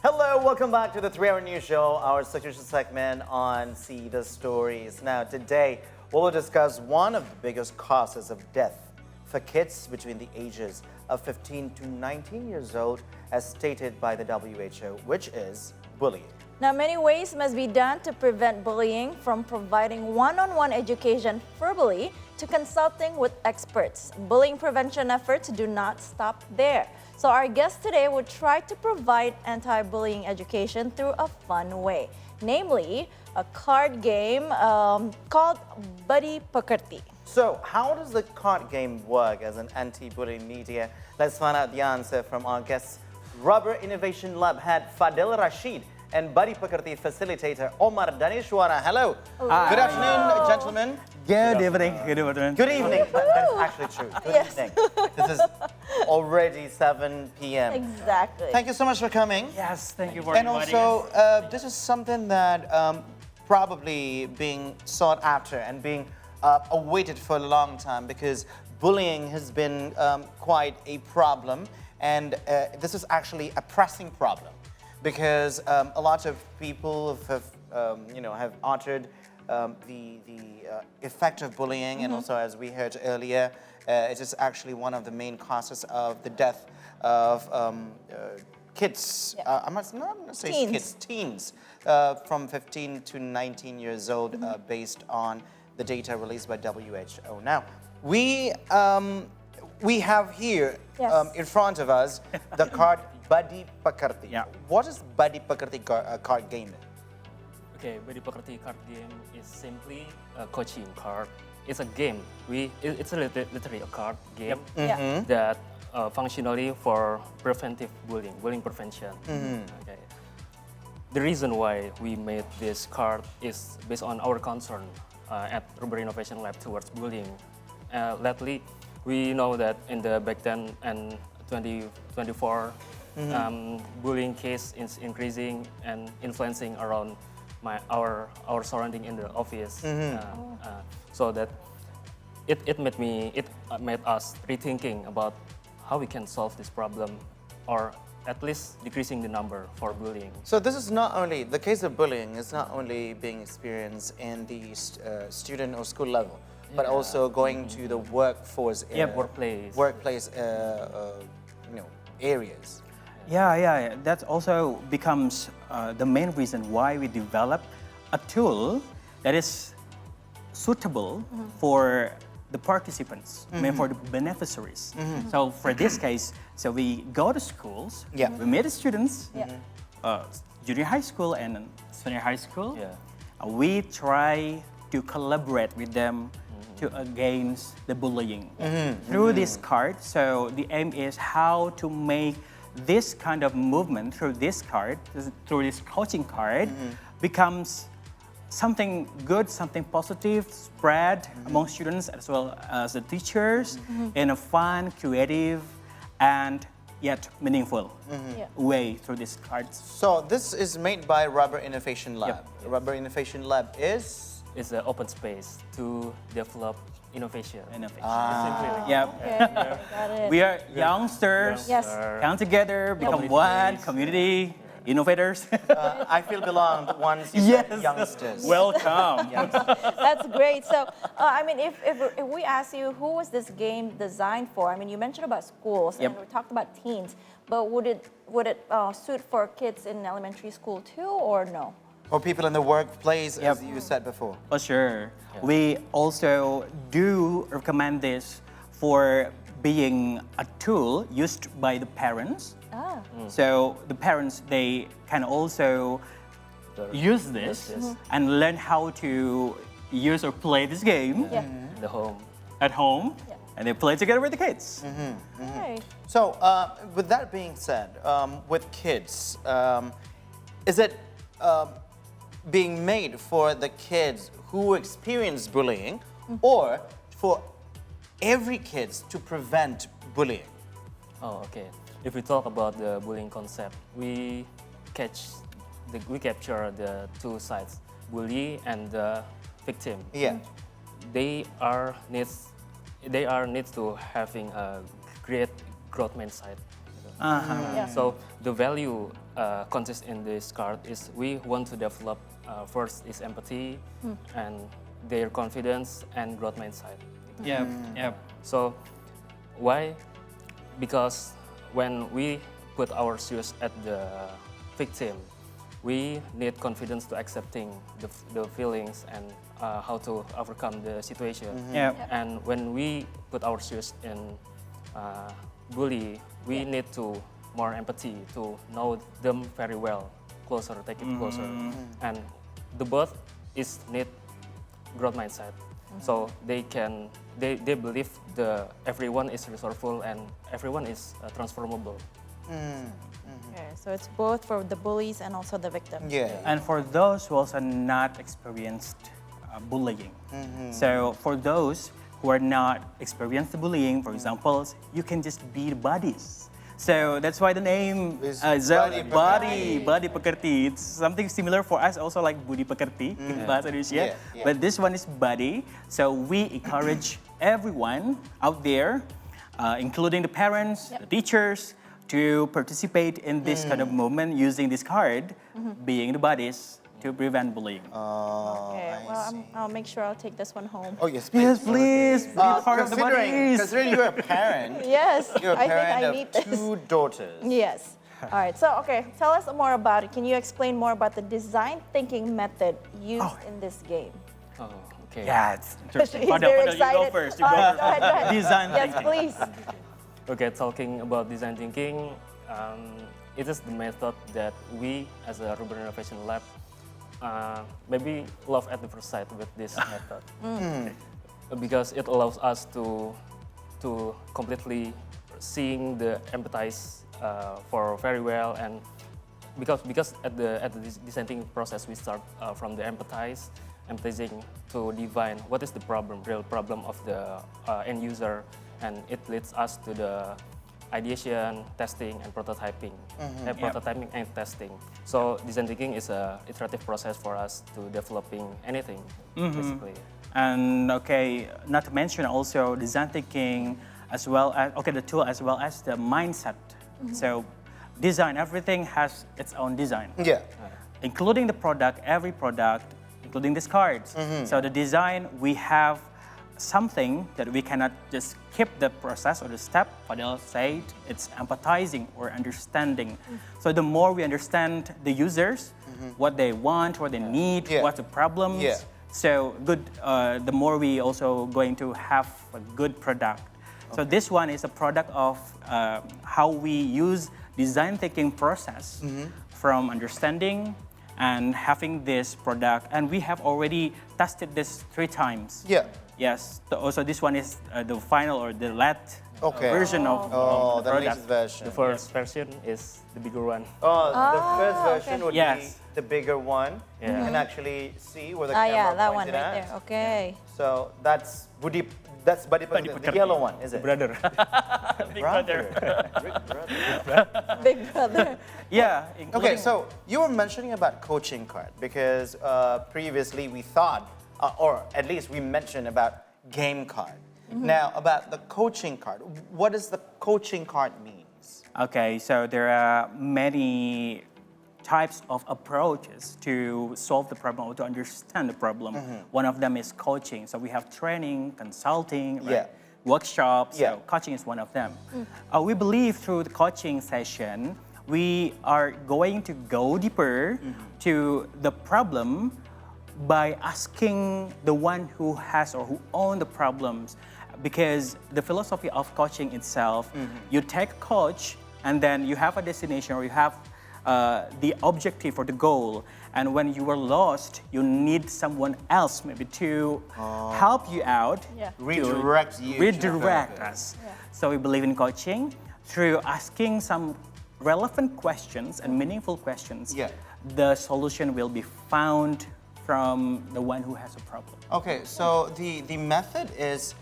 Hello, welcome back to the 3-Hour News Show, our situation segment on See the Stories. Now, today, we'll discuss one of the biggest causes of death for kids between the ages of 15 to 19 years old, as stated by the WHO, which is bullying. Now, many ways must be done to prevent bullying, from providing one-on-one education verbally to consulting with experts. Bullying prevention efforts do not stop there. So our guest today will try to provide anti-bullying education through a fun way, namely a card game called Buddy Pekerti. So, how does the card game work as an anti-bullying media? Let's find out the answer from our guests, Rubber Innovation Lab head Fadel Rasyid and Buddy Pekerti facilitator Omar Danishwara. Hello. Hello. Good afternoon, gentlemen. Good evening. Good evening. Good evening. That is actually true. Good evening. This is already 7 p.m. Exactly. Thank you so much for coming. Yes, thank you for And inviting also, us. this is something that probably being sought after and being awaited for a long time, because bullying has been quite a problem, and this is actually a pressing problem, because a lot of people have uttered the effect of bullying, and also, as we heard earlier, it is actually one of the main causes of the death of kids. I must not say Teens. kids, teens, from 15 to 19 years old, based on the data released by WHO. Now, we have here Yes. in front of us the card Buddy Pekerti. Yeah. What is Buddy Pekerti card game? Okay, Buddy Pekerti card game is simply a coaching card. It's a game. It's literally a card game Yeah. that functionally for preventive bullying prevention. Okay. The reason why we made this card is based on our concern at Rubber Innovation Lab towards bullying. Lately, we know that in the back then and 2024, bullying case is increasing and influencing around our surrounding in the office. So that it made us rethinking about how we can solve this problem, or at least decreasing the number for bullying. So this is not only, the case of bullying is not only being experienced in the student or school level, but also going to the workforce, workplace areas. Yeah. That also becomes the main reason why we develop a tool that is suitable for the participants, I mean for the beneficiaries. So for this case, so we go to schools, we meet the students, junior high school and senior high school. We try to collaborate with them to against the bullying through this card. So the aim is how to make this kind of movement through this card, through this coaching card, becomes something good, something positive, spread among students as well as the teachers in a fun, creative, and yet meaningful way through these cards. So this is made by Rubber Innovation Lab. Rubber Innovation Lab is? It's an open space to develop innovation. Yep. Okay, got it. We are youngsters, Yes. come together, become one, community, innovators. I feel belonged once you said youngsters. Welcome. That's great. So, I mean, if we ask you, who was this game designed for? I mean, you mentioned about schools and we talked about teens, but would it suit for kids in elementary school too, or no? Or people in the workplace, as you said before. For sure. We also do recommend this for being a tool used by the parents. So the parents, they can also use this and learn how to use or play this game at home, and they play together with the kids. Okay. So with that being said, with kids, is it being made for the kids who experience bullying, or for every kids to prevent bullying? Oh, okay. If we talk about the bullying concept, we capture the two sides, bully and the victim. Yeah. They are needs to having a great growth mindset. Yeah. So the value consists in this card is we want to develop first is empathy and their confidence and growth mindset. Yep, yep. So why? Because when we put our shoes at the victim, we need confidence to accepting the feelings and how to overcome the situation. Yep. And when we put our shoes in bully, we need to more empathy to know them very well, closer, take it closer. And the both is need growth mindset. So they believe everyone is resourceful and everyone is transformable. Okay, so it's both for the bullies and also the victims. Yeah. And for those who also not experienced bullying. So for those who are not experienced bullying, for example, you can just be the buddies. So that's why the name Is Buddy Pekerti. It's something similar for us also like Buddy Pekerti in bahasa Indonesia. Yeah. But this one is Buddy. So we encourage everyone out there, including the parents, the teachers, to participate in this kind of movement using this card, being the buddies, to prevent bullying. Okay, well, I'll make sure I'll take this one home. Oh, yes, please. Yes, please. Be part of the buddies. Considering you're a parent, Yes, you're a I think parent I of need this. 2 daughters. Yes. All right, so, okay, tell us more about it. Can you explain more about the design thinking method used in this game? Oh, okay. Yeah, it's interesting. He's Fadel, very Fadel, you go excited. first. All right, go ahead. Design Yes, thinking. please. Okay, talking about design thinking, it is the method that we as a Urban Innovation Lab maybe love at the first sight with this method. Because it allows us to completely seeing the empathize for very well, and because at the design thinking process we start from the empathizing to define what is the real problem of the end user, and it leads us to the ideation, testing, and prototyping. Prototyping and testing. So design thinking is a iterative process for us to developing anything, basically. And okay, not to mention also design thinking as well as, the tool as well as the mindset. So design, everything has its own design. Yeah. Including the product, every product, including these cards. So the design, we have something that we cannot just skip the process or the step. Fadel said it's empathizing or understanding. So the more we understand the users, what they want, what they need, what the problems. Yeah. So good. The more we also going to have a good product. So this one is a product of how we use design thinking process from understanding and having this product. And we have already tested this 3 times. Yeah. Yes. Also, this one is the final or the last version of Oh, the the product. latest version. The first version is the bigger one. Oh, the first version would Yes. be the bigger one. Yeah. You can actually see where the Ah, camera yeah, that one pointed right at. there. Okay. So that's Buddy Pekerti, the yellow one, is it? Brother. Brother. Big brother. Yeah. Okay, including- so you were mentioning about coaching card because previously we thought, or at least we mentioned about game card. Now about the coaching card, what does the coaching card means? Okay, so there are many types of approaches to solve the problem or to understand the problem. One of them is coaching. So we have training, consulting, right? Yeah. Workshops. Yeah. So coaching is one of them. We believe through the coaching session, we are going to go deeper to the problem by asking the one who has or who own the problems. Because the philosophy of coaching itself, you take a coach and then you have a destination or you have the objective or the goal. And when you are lost, you need someone else maybe to help you out. Yeah. to Redirect you to Redirect further. us. So we believe in coaching through asking some relevant questions and meaningful questions. Yeah. The solution will be found from the one who has a problem. Okay, so the method is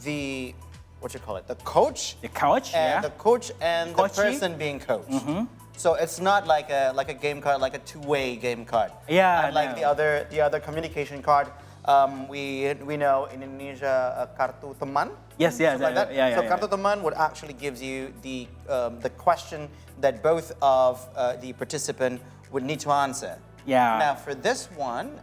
the the coach, The coach, and yeah. the coach and Coachee. the person being coached. So it's not like a game card, like a 2-way game card. Yeah, Unlike no. the other communication card, We know in Indonesia kartu teman. Yes, yes, Like that. yeah, yeah, So yeah. kartu teman would actually gives you the question that both of the participant would need to answer. Yeah. Now for this one,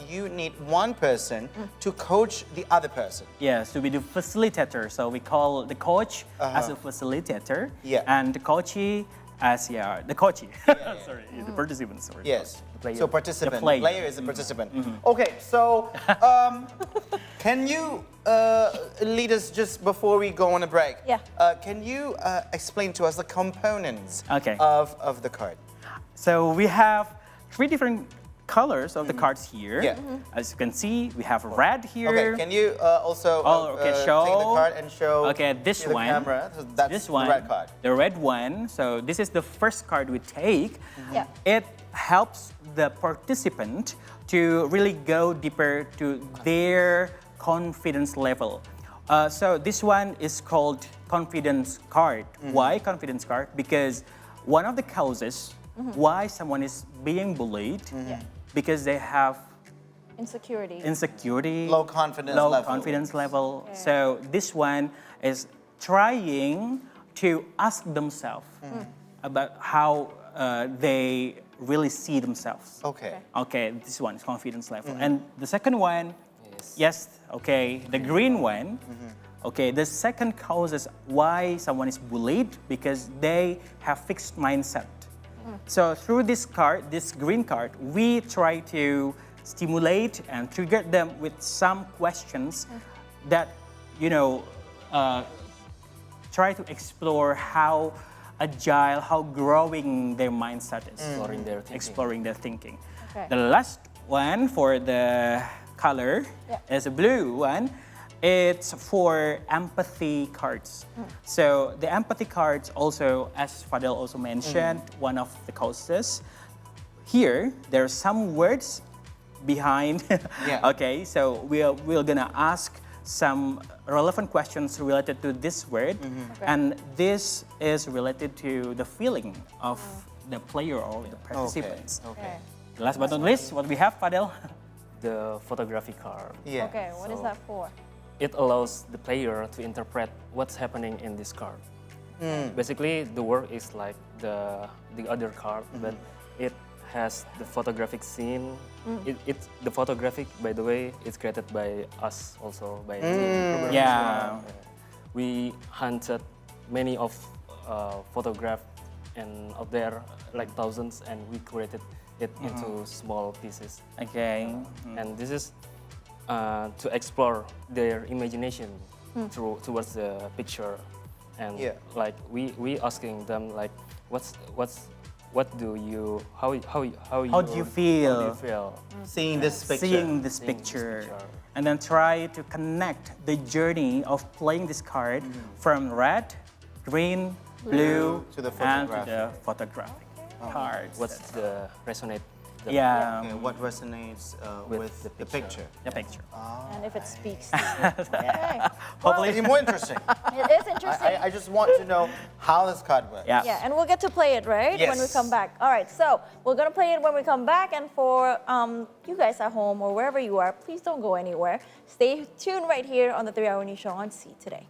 you need one person to coach the other person. Yeah, so we do facilitator. So we call the coach as a facilitator, Yeah. and the coachee as the coachee. Sorry, the participant. Sorry. Yes. player. So participant. The player. Is a participant. Okay. So can you lead us just before we go on a break? Yeah. Can you explain to us the components Okay. of the card? So we have 3 different colors of the cards here. Yeah. As you can see, we have red here. Okay. Can you also show. take the card and show Okay, this to the one. camera? So that's This the one, red card. the red one. So this is the first card we take. Yeah. It helps the participant to really go deeper to their confidence level. So this one is called confidence card. Why confidence card? Because one of the causes why someone is being bullied because they have insecurity, Low confidence level. Okay. So this one is trying to ask themselves about how they really see themselves. Okay. Okay, this one is confidence level. And the second one, the green one, okay, the second cause is why someone is bullied because they have fixed mindset. So through this card, this green card, we try to stimulate and trigger them with some questions that, try to explore how agile, how growing their mindset is. Exploring their thinking. Exploring their thinking. Okay. The last one for the color is a blue one. It's for empathy cards. So the empathy cards also, as Fadel also mentioned, one of the causes. Here, there are some words behind. Okay, so we're gonna ask some relevant questions related to this word, and this is related to the feeling of the player or the participants. Okay. Last but not least, what we have, Fadel? The photography card. Yeah. Okay, what is that for? It allows the player to interpret what's happening in this card. Basically, the work is like the other card, but it has the photographic scene. The photographic, by the way, it's created by us also, by the Yeah. We hunted many of photographs and out there, like thousands, and we created it into small pieces. Okay. And this is to explore their imagination towards the picture, and like we asking them like, how do you feel Seeing this picture. Seeing this picture. And then try to connect the journey of playing this card from red, green, blue, to the and to photographic. the photographic cards. What's the resonate? Okay, what resonates with the picture? The picture. And if it speaks to you. Okay. Hopefully, It's more interesting. It is interesting. I just want to know how this card works. yeah. Yeah, and we'll get to play it, right? When we Yes. come back. All right, so we're going to play it when we come back. And for you guys at home or wherever you are, please don't go anywhere. Stay tuned right here on the 3 Hour News Show on C Today.